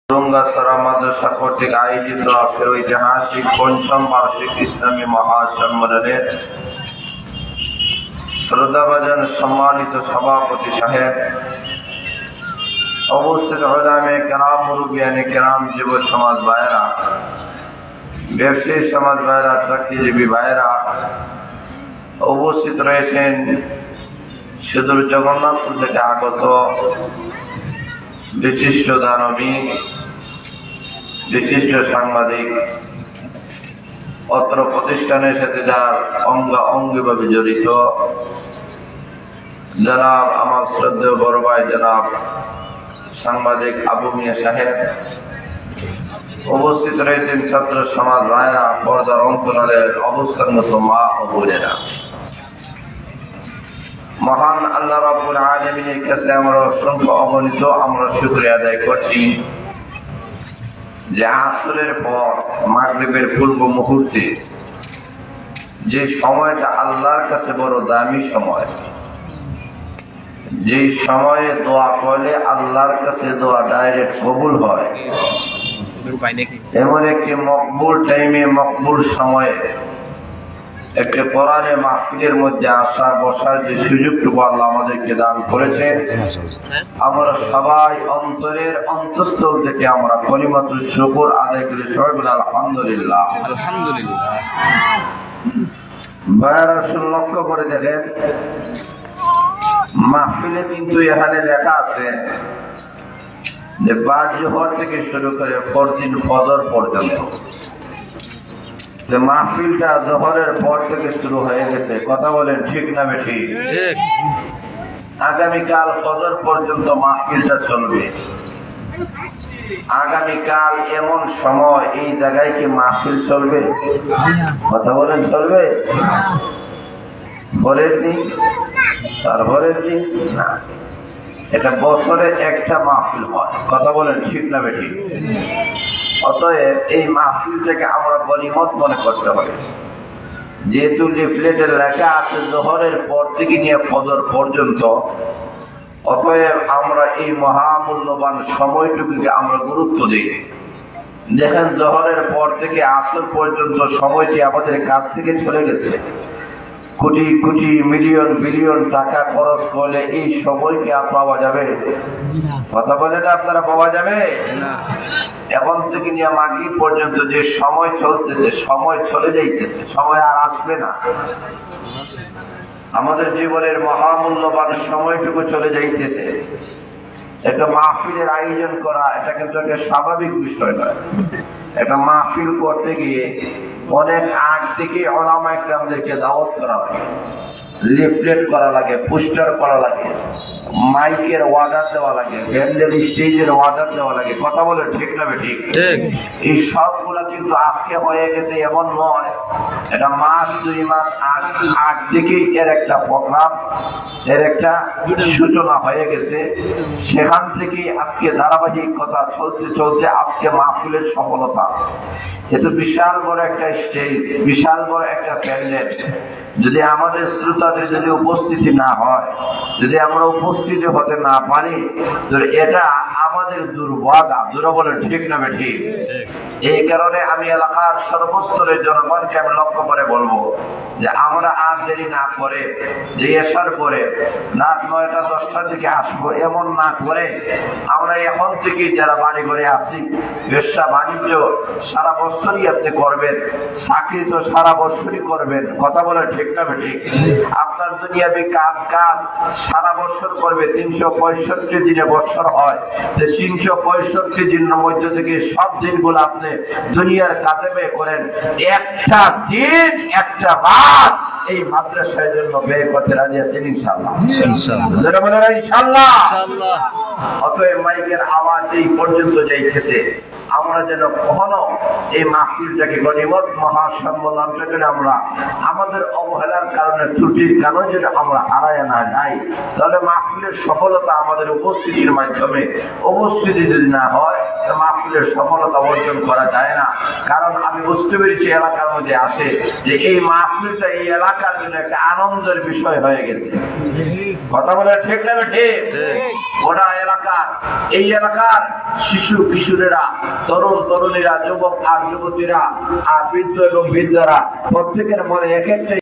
ডুঙ্গাছড়া মাদ্রাসা কর্তৃক আয়োজিত আজকের ঐতিহাসিক পঞ্চম বার্ষিক ইসলামী মহাসম্মেলনের শ্রদ্ধাভাজন সম্মানিত সভাপতি সাহেব, উপস্থিত উলামায়ে কেরাম, মুরব্বিয়ানে কেরাম, যুব সমাজ ভাইয়েরা, ব্যবসায়ী সমাজ ভাইয়েরা, চাকরিজীবী ভাইয়েরা, উপস্থিত রয়েছেন সুদূর জগন্নাথপুর থেকে আগত বিশিষ্ট দানবিক, বিশিষ্ট সাংবাদিক, অত্র প্রতিষ্ঠানের সাথে যার অঙ্গিভাবে জড়িত জনাব আমার শ্রদ্ধেয় বড় ভাই জনাব সাংবাদিক আবু মিয়া সাহেব, উপস্থিত রয়েছেন ছাত্র সমাজ ভাইয়েরা, পর্দার অন্তরালের অবস্থানগত মা ও বোনেরা, মহান আল্লাহ রাব্বুল আলামিনের কাছে আমরা অসংখ্য অগণিত আমরা শুকরিয়া আদায় করছি যে আসরের পর মাগরিবের পূর্ব মুহূর্তে যে সময়টা আল্লাহর কাছে বড় দামি সময়, যে সময়ে দোয়া করলে আল্লাহর কাছে দোয়া ডাইরেক্ট কবুল হয়, এমন একটি মকবুল টাইমে মকবুল সময়ে একটা কোরআনে মাহফিলের মধ্যে আসা বসার যে সুযোগটুকু আল্লাহ আমাদেরকে দান করেছে, আমরা সবাই অন্তরের অন্তঃস্থল থেকে আমরা কলিমাতুল শুকর আদায় করে সবাই বলি আলহামদুলিল্লাহ। আলহামদুলিল্লাহ। ভাইয়ারা শুনে লক্ষ্য করে দেখেন, মাহফিলে কিন্তু এখানে লেখা আছে যে বাদ জোহর থেকে শুরু করে পরদিন ফজর পর্যন্ত। মাহফিলটা জোহরের পর থেকে শুরু হয়ে গেছে, কথা বলেন ঠিক না বেঠিক? আগামীকাল ফজর পর্যন্ত মাহফিলটা চলবে। আগামীকাল এমন সময় এই জায়গায় কি মাহফিল চলবে? কথা বলেন চলবে? পরের দিন, তারপরের দিন না, এটা বছরে একটা মাহফিল হয়, কথা বলেন ঠিক না বেঠিক? অতএব এই মাহফিলটাকে আমরা গনিমত মনে করতে হবে। যেহেতু লিফলেটের লেখা আছে জোহরের পর থেকে নিয়ে ফজর পর্যন্ত, অতএব আমরা এই মহামূল্যবান সময়টুকুকে আমরা গুরুত্ব দিই। দেখেন জোহরের পর থেকে আসর পর্যন্ত সময়টি আমাদের কাছ থেকে চলে গেছে। কোটি কোটি মিলিয়ন বিলিয়ন টাকা খরচ করলে এই সময়কে পাওয়া যাবে? কথা বলে না, আপনারা পাওয়া যাবে না। এখন থেকে নিয়ে মাগরিব পর্যন্ত যে সময় চলতেছে, সময় চলে যাইতেছে, সময় আর আসবে না। আমাদের জীবনের মহামূল্যবান সময়টুকু চলে যাইতেছে। একটা মাহফিলের আয়োজন করা এটা কিন্তু একটা স্বাভাবিক বিষয় নয়। একটা মাহফিল করতে গিয়ে অনেক আগ থেকে উলামায়ে কেরামদেরকে দাওয়াত করা লাগে, লিফলেট করা লাগে, পোস্টার করা লাগে, মাইকের অর্ডার দেওয়া লাগে, ব্যান্ডের স্টেজের অর্ডার দেওয়া লাগে, কথা বলে ঠিক না বেঠিক? এই সবগুলা কিন্তু আজকে হয়ে গেছে এমন নয়। এটা মাস দুই মাস আগ থেকেই এর একটা প্রোগ্রাম, এর একটা সূচনা হয়ে গেছে। সেখান থেকেই আজকে ধারাবাহিকতা চলতে চলতে আজকে মাহফিলের সফলতা। এত বিশাল বড় একটা স্টেজ, বিশাল বড় একটা প্যান্ডেল, যদি আমাদের শ্রোতাদের যদি উপস্থিতি না হয়, যদি আমরা উপস্থিতি হতে না পারি, তো এটা আমাদের দুর্ভাগ্য। দুর্বল ঠিক না বেঠিক? এই কারণে আমি এলাকার সর্বস্তরের জনগণকে আমি লক্ষ্য করে বলবো যে আমরা আর দেরি না করে, যে আসার পরে রাত 9টা 10টার দিকে আসবো এমন না করে আমরা এখন থেকে যারা বাড়ি ঘরে আছি, ব্যবসা বাণিজ্য সারা বছরই আপনি করবেন, চাকরি তো সারা বছরই করবেন, কথা বলে ঠিক না বেঠিক? আপনার দুনিয়াবি কাজ সারা বছর করবে, 365 দিনে বছর হয়, 365 দিনের মধ্যে থেকে সব দিনগুলো আপনি দুনিয়ার কাজে ব্যয় করেন, একটা দিন একটা রাত এই মাদ্রাসার জন্য ব্যয় করতে রাজি আছেন ইনশাআল্লাহ? ইনশাআল্লাহ। অতএব মাইকের আওয়াজ এই পর্যন্ত যাইতেছে, আমরা যেন কখনো এই মাহফিলটাকে গনিমত মহাসম্মেলনটাকে আমরা আমাদের অবহেলার কারণে, ত্রুটির কারণে যদি আমরা হারায় না যাই, তাহলে মাহফিলের সফলতা আমাদের উপস্থিতির মাধ্যমে, উপস্থিতি যদি না হয় মাহফিলের সফলতা অর্জন করা যায় না। কারণ আমি বুঝতে পেরেছি এলাকার মধ্যে আছে যে এই মাহফিলটা এই এলাকা এলাকার জন্য একটা আনন্দের বিষয় হয়ে গেছে। কথা বলে ঠিক না ঠিক? গোটা এলাকার, এই এলাকার শিশু কিশোরেরা, তরুণ তরুণীরা, যুবক আর যুবতীরা, আর বৃদ্ধ এবং বৃদ্ধরা প্রত্যেকের মনে এক একটা